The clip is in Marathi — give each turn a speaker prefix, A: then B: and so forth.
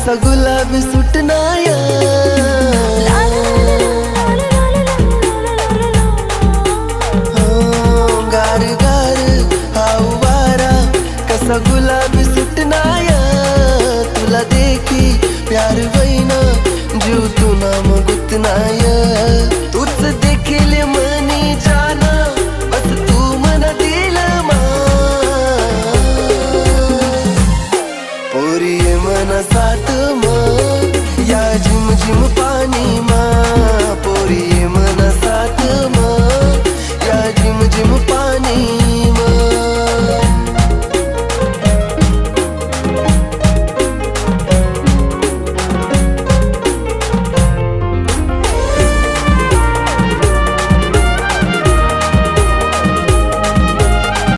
A: कसा गुलाबी सुटनाया गार गार हाऊ वारा कसा गुलाबी सुटनाया तुला देखी प्यार वैना जीव तू नाम गुतनाया तूच देखील मनी जाना बस तू मना दिल मा पोरी मना साथ मा या झिम झिम